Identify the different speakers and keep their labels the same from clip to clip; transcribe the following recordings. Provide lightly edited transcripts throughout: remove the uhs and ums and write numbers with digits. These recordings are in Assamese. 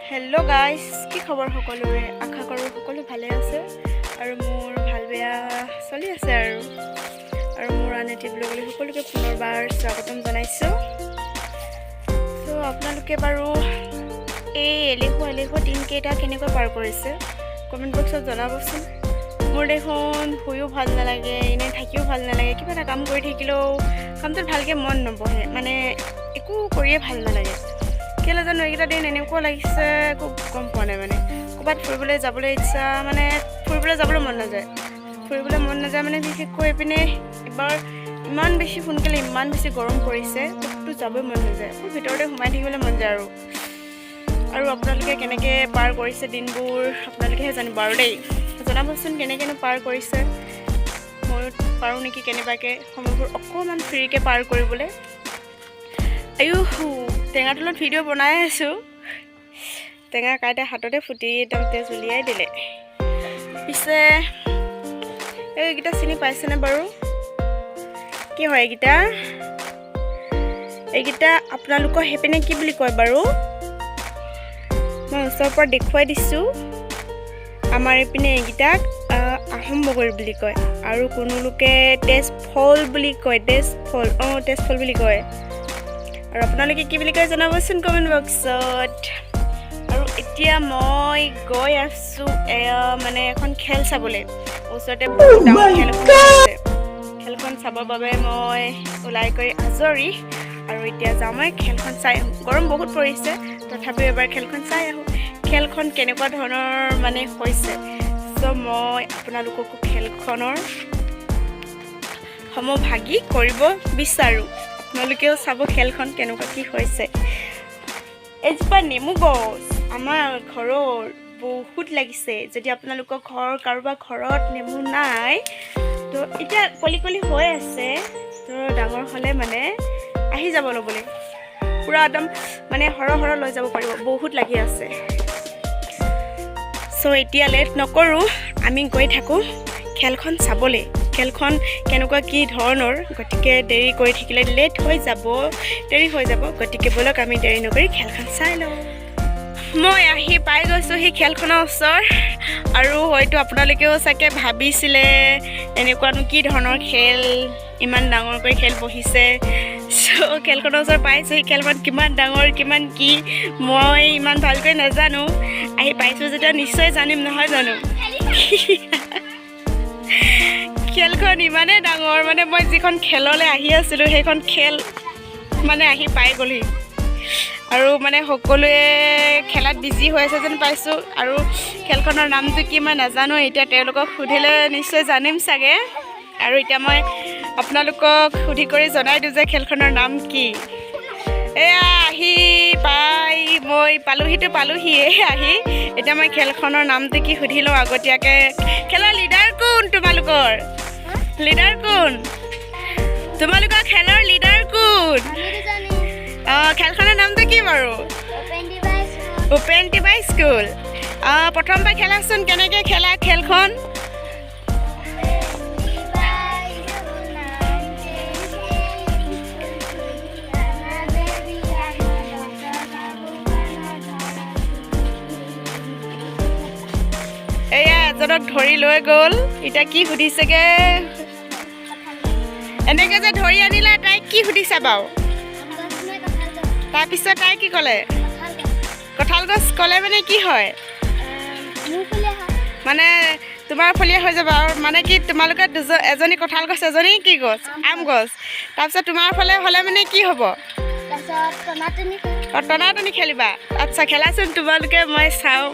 Speaker 1: हेलो गाइस কি খবৰ সকলোৰে আশা কৰোঁ সকলো ভালে আছে আৰু মোৰ ভাল বেয়া চলি আছে আৰু মোৰ আনটি ব্লগলৈ সকলোকে পুনৰবাৰ স্বাগতম জনাইছো সো আপোনালোকে বাৰু এই এলেহুৱা দিনকেইটা কেনেকৈ পাৰ কৰিছে কমেন্ট বক্সত জনাবচোন মোৰ দেখোন শুইও ভাল নালাগে এনে থাকিও ভাল নালাগে কিবা এটা কাম কৰি থাকিলেও কামটোত ভালকে মন নবহে মানে একো কৰিয়ে ভাল নালাগে কেলে জানো এইটা দিন এনেকুৱা লাগিছে খুব কম পোৱা নাই মানে ক'বাত ফুৰিবলৈ যাবলৈ ইচ্ছা মানে ফুৰিবলৈ যাবলৈ মন নাযায় মানে বিশেষকৈ পিনে এবাৰ ইমান বেছি সোনকালে ইমান বেছি গৰম পৰিছে ক'তো যাবলৈ মন নাযায় মোৰ ভিতৰতে সোমাই থাকিবলৈ মন যায় আৰু আপোনালোকে কেনেকৈ পাৰ কৰিছে দিনবোৰ আপোনালোকেহে জানিব আৰু দেই জনাবচোন কেনেকৈনো পাৰ কৰিছে ময়ো পাৰোঁ নেকি কেনেবাকৈ সময়বোৰ অকণমান ফ্ৰীকৈ পাৰ কৰিবলৈ আয়ো টেঙা তলত ভিডিঅ' বনাই আছোঁ টেঙা কাইতে হাততে ফুটি একদম তেজ উলিয়াই দিলে পিছে এইকেইটা চিনি পাইছেনে বাৰু কি হয় এইকেইটা আপোনালোকৰ হেপিনে কি বুলি কয় বাৰু মই ওচৰৰ পৰা দেখুৱাই দিছোঁ আমাৰ এইপিনে এইকেইটাক আহোম বগৰী বুলি কয় আৰু কোনো লোকে তেজফল বুলি কয় তেজফল বুলি কয় আৰু আপোনালোকে কি বুলি কয় জনাবচোন কমেণ্ট বক্সত আৰু এতিয়া মই গৈ আছোঁ মানে এখন খেল চাবলৈ ওচৰতে বহুত ডাঙৰ খেল এখন আছে খেলখন চাবৰ বাবে মই ওলাই কৰি আজৰি আৰু এতিয়া যাওঁ মই খেলখন চাই আহোঁ গৰম বহুত পৰিছে তথাপিও এবাৰ খেলখন চাই আহোঁ খেলখন কেনেকুৱা ধৰণৰ মানে হৈছে চ' মই আপোনালোককো খেলখনৰ সমভাগী কৰিব বিচাৰোঁ আপোনালোকেও চাব খেলখন কেনেকুৱা কি হৈছে এজোপা নেমু গছ আমাৰ ঘৰৰ বহুত লাগিছে যদি আপোনালোকৰ কাৰোবাৰ ঘৰত নেমু নাই তো এতিয়া কলি হৈ আছে তো ডাঙৰ হ'লে মানে আহি যাব ল'বলৈ পুৰা একদম মানে সৰহ লৈ যাব পাৰিব বহুত লাগি আছে চ' এতিয়া লেট নকৰোঁ আমি গৈ থাকোঁ খেলখন চাবলৈ খেলখন কেনেকুৱা কি ধৰণৰ গতিকে দেৰি কৰি থাকিলে দেৰি হৈ যাব গতিকে বলক আমি দেৰি নকৰি খেলখন চাই লওঁ মই আহি পাই গৈছোঁ সেই খেলখনৰ ওচৰ আৰু হয়তো আপোনালোকেও চাগে ভাবিছিলে এনেকুৱানো কি ধৰণৰ খেল ইমান ডাঙৰকৈ খেল বহিছে চ' খেলখনৰ ওচৰ পাইছোঁ সেই খেলখন কিমান ডাঙৰ কিমান কি মই ইমান ভালকৈ নাজানো আহি পাইছোঁ যেতিয়া নিশ্চয় জানিম নহয় জানো খেলখন ইমানেই ডাঙৰ মানে মই যিখন খেললৈ আহি আছিলোঁ সেইখন খেল মানে আহি পাই গ'লহি আৰু মানে সকলোৱে খেলাত বিজি হৈ আছে যেন পাইছোঁ আৰু খেলখনৰ নামটো কি মই নাজানো এতিয়া তেওঁলোকক সুধিলে নিশ্চয় জানিম চাগে আৰু এতিয়া মই আপোনালোকক সুধি কৰি জনাই দিওঁ যে খেলখনৰ নাম কি এয়া আহি পাই মই পালোহিয়ে আহি এতিয়া মই খেলখনৰ নামটো কি সুধি লওঁ আগতীয়াকৈ খেলৰ লিডাৰ কোন তোমালোকৰ খেলৰ লিডাৰ কোন খেলখনৰ নামটো কি বাৰু ওপেন টিবাই স্কুল প্ৰথমবাৰ খেলাচোন কেনেকৈ খেলা খেলখন এয়া এজনক ধৰি লৈ গ'ল এতিয়া কি সুধিছেগে এনেকৈ যে ধৰি আনিলা তাইক কি সুধিছা বাৰু তাৰপিছত তাই কি ক'লে কঁঠাল গছ ক'লে মানে কি হয় মানে তোমাৰ ফলীয়া হৈ যাব আৰু মানে কি তোমালোকে এজনী কঁঠাল গছ এজনী কি গছ আম গছ তাৰপিছত তোমাৰ ফালে হ'লে মানে কি হ'ব টনাটনি খেলিবা আচ্ছা খেলাচোন তোমালোকে মই চাওঁ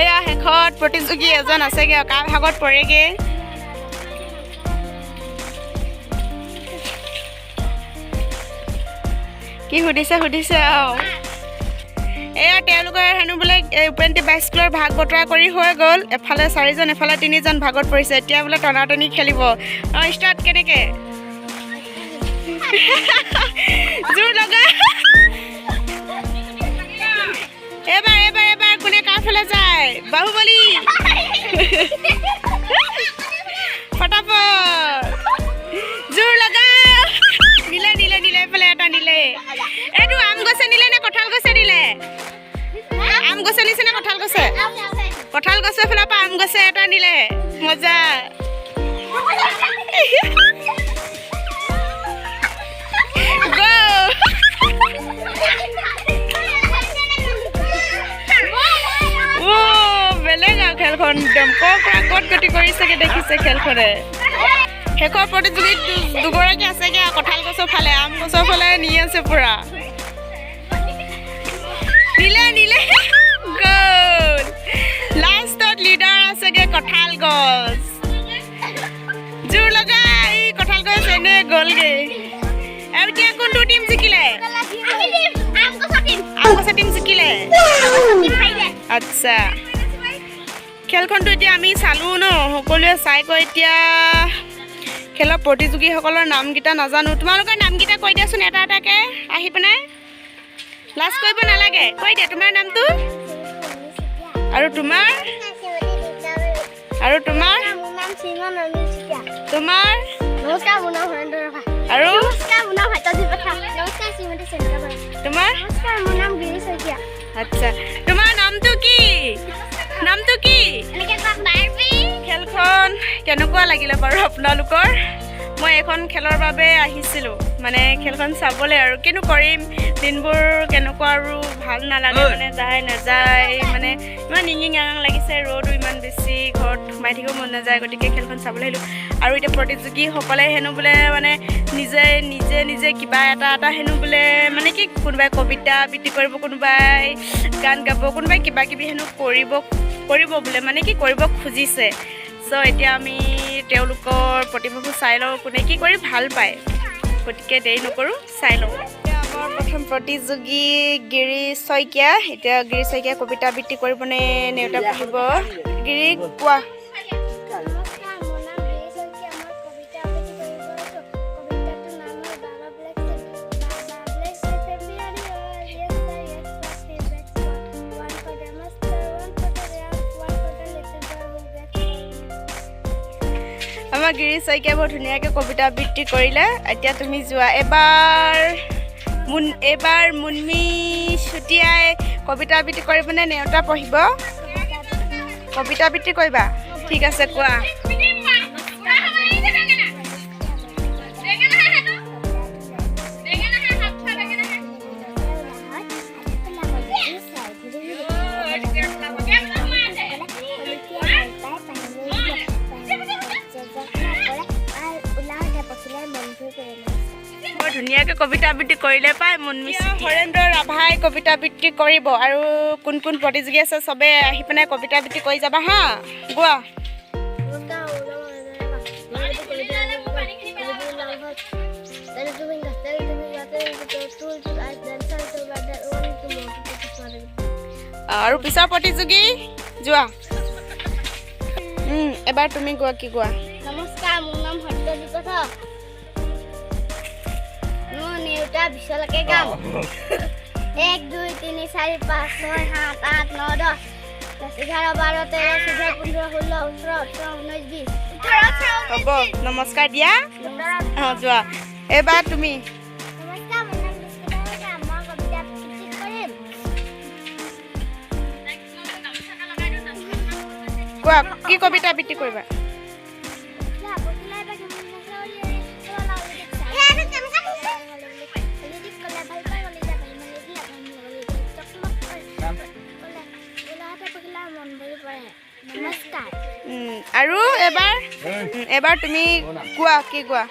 Speaker 1: এয়া শেষত প্ৰতিযোগী এজন আছেগৈ কাৰ ভাগত পৰেগৈ কি সুধিছে আৰু এয়া তেওঁলোকৰ হেনো বোলে ওপেন টিবাই স্কুলৰ ভাগ বতৰা কৰি হৈ গ'ল এফালে 4জন এফালে 3জন ভাগত পৰিছে এতিয়া বোলে টনাটনি খেলিব ষ্টাৰ্ট কেনেকৈ জোৰ লগা এবাৰ কোনে কাৰ ফালে যায় বাহুবলী ফটাফট জোৰ লগা নিলে নিলে নিলে এইফালে এটা নিলে এইটো আম গছে নিলে নে কঁঠাল গছে নিলে আম গছে নিছে নে কঁঠাল গছে কঁঠাল গছৰ ফালৰ পৰা আম গছে এটা নিলে মজা খেলখন একদম ক'ত গতি কৰিছেগে দেখিছে খেলখনে শেষৰ প্ৰতিযোগিত দুগৰাকী আছেগে কঁঠাল গছৰ ফালে আম গছৰ ফালে নি আছে পুৰা নিলে নিলে গ'ল লাষ্টত লিডাৰ আছেগে কঁঠাল গছ জোৰ লগাই কঁঠাল গছ এনে গ'লগে আৰু এতিয়া কোনটো টিম জিকিলে আম গছৰ টিম জিকিলে আচ্ছা খেলখনটো এতিয়া আমি চালোঁ ন সকলোৱে চাই কৈ এতিয়া খেলৰ প্ৰতিযোগীসকলৰ নামকেইটা নাজানো তোমালোকৰ নামকেইটা কৈ দিয়াচোন এটা এটাকৈ আহি পিনে লাজ কৰিব নালাগে কৈ দিয়া তোমাৰ নামটো আৰু তোমাৰ তোমাৰ আৰু তোমাৰ আচ্ছা তোমাৰ নামটো কি খেলখন কেনেকুৱা লাগিলে বাৰু আপোনালোকৰ মই এখন খেলৰ বাবে আহিছিলোঁ মানে খেলখন চাবলৈ আৰু কিনো কৰিম দিনবোৰ কেনেকুৱা আৰু ভাল নালাগে মানে যায় নাযায় মানে ইমান ইঙিং আঙাং লাগিছে ৰ'দো ইমান বেছি ঘৰত সোমাই থাকিব মন নাযায় গতিকে খেলখন চাবলৈ আহিলোঁ আৰু এতিয়া প্ৰতিযোগীসকলে হেনো বোলে মানে নিজে নিজে নিজে কিবা এটা এটা হেনো বোলে মানে কি কোনোবাই কবিতা আবৃত্তি কৰিব কোনোবাই গান গাব কোনোবাই কিবা কিবি হেনো কৰিব বোলে মানে কি কৰিব খুজিছে চ' এতিয়া আমি তেওঁলোকৰ প্ৰতিভাবোৰ চাই লওঁ কোনে কি কৰি ভাল পায় গতিকে দেৰি নকৰোঁ চাই লওঁ এতিয়া আমাৰ প্ৰথম প্ৰতিযোগী গিৰি শইকীয়া এতিয়া গিৰি শইকীয়া কবিতা আবৃত্তি কৰিবনে নেওতা পঢ়িব গিৰি কোৱা আমাৰ গিৰি শইকীয়া বৰ ধুনীয়াকৈ কবিতা আবৃত্তি কৰিলে এতিয়া তুমি যোৱা এবাৰ মুনমি চুতীয়াই কবিতা আবৃত্তি কৰিবনে নেওতা পঢ়িব কবিতা আবৃত্তি কৰিবা ঠিক আছে কোৱা বৰ ধুনীয়াকৈ কবিতা আবৃত্তি কৰিলে পাই মুনমি হৰেন্দ্ৰ ৰাভাই কবিতা আবৃত্তি কৰিব আৰু কোন কোন প্ৰতিযোগী আছে চবে আহি পিনে কবিতা আবৃত্তি কৰি যাবা হা গোৱা আৰু পিছৰ প্ৰতিযোগী যোৱা এবাৰ তুমি গোৱা কি গোৱা
Speaker 2: নমস্কাৰ মোৰ নাম সত্যজিত নেওতা বিশ্বলৈকে গাম 1 2 3 4 5 6 7 8 9 10 11 12 13 14 15 16 17 18 19 20
Speaker 1: হ'ব নমস্কাৰ দিয়া যোৱা এবাৰ তুমি
Speaker 2: নমস্কাৰ মোৰ নাম বিষ্ণুপ্ৰসাদ মই কবিতা আবৃত্তি কৰিম
Speaker 1: কোৱা কি কবিতা আবৃত্তি কৰিবা আৰু এবাৰ তুমি কোৱা কি কোৱা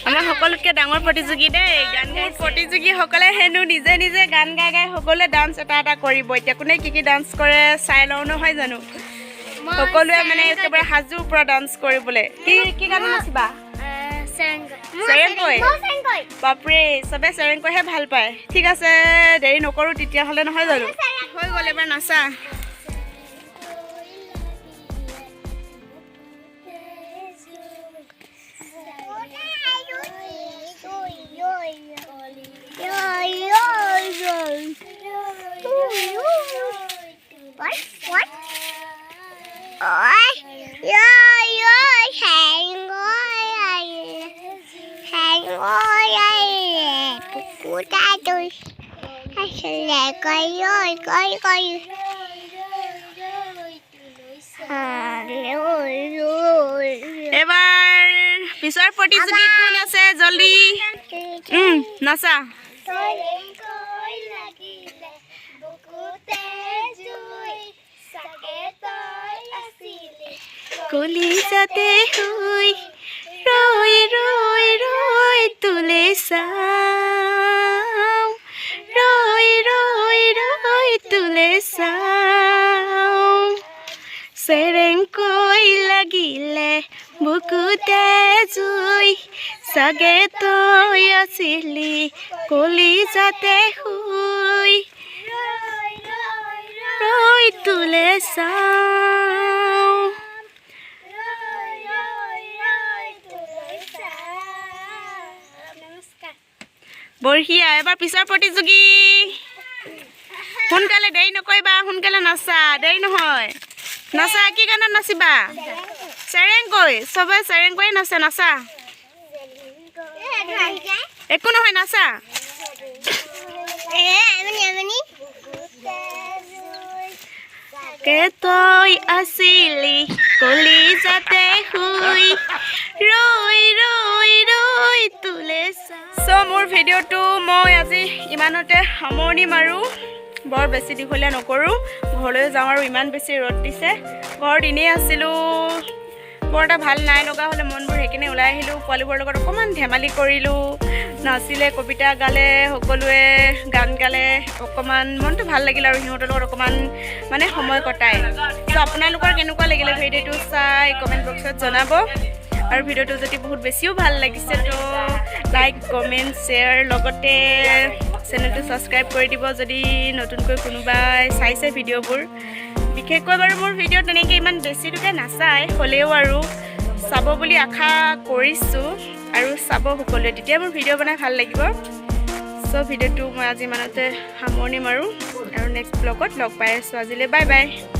Speaker 1: আমাৰ সকলোতকৈ ডাঙৰ প্ৰতিযোগী দেই গান গাই প্ৰতিযোগীসকলে হেনো নিজে নিজে গান গাই গাই সকলোৱে ডান্স এটা এটা কৰিব এতিয়া কোনে কি কি ডান্স কৰে চাই লওঁ নহয় জানো সকলোৱে মানে একেবাৰে হাজুৰ পৰা ডান্স কৰিবলৈ কি গান নাচিবা চেৰেংকৈ বাপৰে চবে চেৰেংকৈহে ভাল পায় ঠিক আছে দেৰি নকৰোঁ তেতিয়াহ'লে নহয় জানো হৈ গ'ল এবাৰ নাচা এবাৰ পিছৰ প্ৰতিযোগী কোন আছে জলদি নাচা কলিজাতে শুই ৰৈ ৰৈ ৰৈ তোলে চাওঁ ৰৈ ৰৈ ৰৈ তোলে চাওঁ চেৰেংকৈ লাগিলে বুকুতে জুই চাগে তই আছিলি কলিজাতে শুই ৰৈ তোলে চাওঁ বঢ়িয়া এবাৰ পিছৰ প্ৰতিযোগী সোনকালে দেৰি নকৰিবা সোনকালে নাচা দেৰি নহয় নাচা কি গানত নাচিবা চেৰেংকৈ চবে চেৰেংকৈ নাচে নাচা একো নহয় নাচা কে তই আছিলি কলিজাতে শুই ৰৈ ৰৈ ৰৈ তোলে চ' মোৰ ভিডিঅ'টো মই আজি ইমানতে সামৰণি মাৰোঁ বৰ বেছি দীঘলীয়া নকৰোঁ ঘৰলৈ যাওঁ আৰু ইমান বেছি ৰ'দ দিছে ঘৰত এনেই আছিলোঁ বৰ এটা ভাল নাই লগা হ'লে মনবোৰ সেইকাৰণে ওলাই আহিলোঁ পোৱালিবোৰৰ লগত অকণমান ধেমালি কৰিলোঁ নাচিলে কবিতা গালে সকলোৱে গান গালে অকণমান মনটো ভাল লাগিল আৰু সিহঁতৰ লগত অকণমান মানে সময় কটাই চ' আপোনালোকৰ কেনেকুৱা লাগিলে ভিডিঅ'টো চাই কমেণ্ট বক্সত জনাব আৰু ভিডিঅ'টো যদি বহুত বেছিও ভাল লাগিছে তো লাইক কমেণ্ট শ্বেয়াৰ লগতে চেনেলটো ছাবস্ক্ৰাইব কৰি দিব যদি নতুনকৈ কোনোবাই চাইছে ভিডিঅ'বোৰ বিশেষকৈ বাৰু মোৰ ভিডিঅ' তেনেকৈ ইমান বেছিটোকে নাচায় হ'লেও আৰু চাব বুলি আশা কৰিছোঁ আৰু চাব সকলোৱে তেতিয়া মোৰ ভিডিঅ' বনাই ভাল লাগিব চ' ভিডিঅ'টো মই আজি ইমানতে সামৰণি মাৰোঁ আৰু নেক্সট ব্লগত লগ পাই আছোঁ আজিলৈ বাই বাই